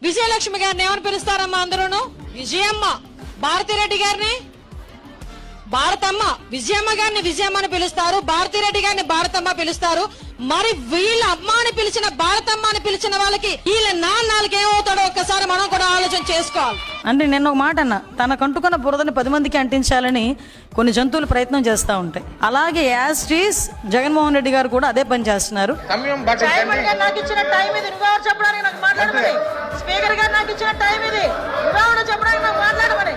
విజయలక్ష్మి గారిని ఏమని పిలుస్తారమ్మా అందరూను? విజయమ్మ. భారతిరెడ్డి గారిని భారతమ్మ. విజయమ్మ గారిని విజయమ్మ అని పిలుస్తారు, భారతిరెడ్డి గారిని భారతమ్మ పిలుస్తారు. మరి వీళ్ళ అమ్మ అని పిలిచిన భారతమ్మ అని పిలిచిన వాళ్ళకి వీళ్ళ నాన్నకి ఏమవుతాడో ఒక్కసారి మనం కూడా ఆలోచన చేసుకోవాలి. అంటే నేను ఒక మాట అన్న, తనకంటుకున్న బురదని 10 మందికి అంటించాలని కొన్ని జంతువులు ప్రయత్నం చేస్తూ ఉంటాయి. అలాగే యాస్టీస్ జగన్మోహన్ రెడ్డి గారు కూడా అదే పని చేస్తున్నారు. నాకు ఇచ్చిన టైం ఇది, నువ్వు చెప్పడానికి నాకు మాట్లాడమని. స్పీకర్ గారు నాకు ఇచ్చిన టైం ఇది, నువ్వు చెప్పడానికి నాకు మాట్లాడమని.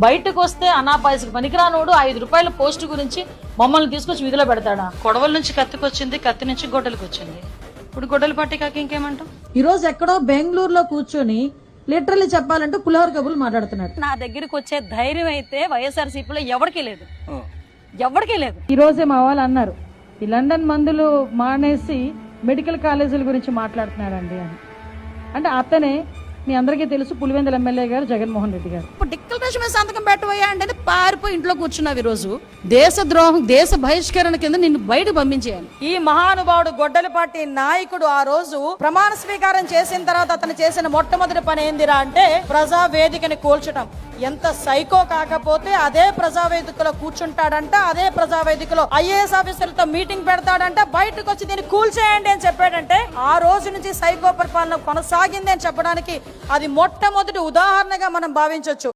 బయటకు వస్తే అనాపాయసకి పనికిరానోడు 5 రూపాయల పోస్టు గురించి మమ్మల్ని తీసుకొచ్చి విధిలో పెడతాడా? కొడవల నుంచి కత్తికి వచ్చింది, కత్తి నుంచి గొడ్డలికి వచ్చింది. ఇప్పుడు గొడ్డలి పట్టి కాక ఇంకేమంటాం? ఈ రోజు ఎక్కడో బెంగళూరులో కూర్చొని లిటరల్లీ చెప్పాలంటే పులిహోర కబుర్లు మాట్లాడుతున్నాడు. నా దగ్గరికి వచ్చే ధైర్యం అయితే వైఎస్ఆర్సీపీలో ఎవరికీ లేదు, ఎవరికీ లేదు. ఈ రోజే మా వాళ్ళు అన్నారు, ఈ లండన్ మందులు మానేసి మెడికల్ కాలేజీల గురించి మాట్లాడుతున్నాడండి అని. అంటే అతనే మీ అందరికీ తెలుసు పులివెందుల ఎమ్మెల్యే గారు జగన్మోహన్ రెడ్డి గారు. ఇప్పుడు డిక్లరేషన్ మీద సంతకం పెట్టబోయా అంటే పారిపోయి ఇంట్లో కూర్చున్నావు. ఈ రోజు దేశద్రోహం, దేశ బహిష్కరణ కింద నిన్ను బయటకు పంపించేయాలి. ఈ మహానుభావుడు గొడ్డలిపాటి నాయకుడు ఆ రోజు ప్రమాణ స్వీకారం చేసిన తర్వాత అతను చేసిన మొట్టమొదటి పని ఏందిరా అంటే ప్రజా వేదికని కూల్చడం. ఎంత సైకో కాకపోతే అదే ప్రజావేదికలో కూర్చుంటాడంట, అదే ప్రజావేదికలో ఐఏఎస్ ఆఫీసర్లతో మీటింగ్ పెడతాడంట, బయటకు వచ్చి దీన్ని కూల్చేయండి అని చెప్పాడంటే ఆ రోజు నుంచి సైకో పరిపాలన కొనసాగింది అని చెప్పడానికి అది మొట్టమొదటి ఉదాహరణగా మనం భావించవచ్చు.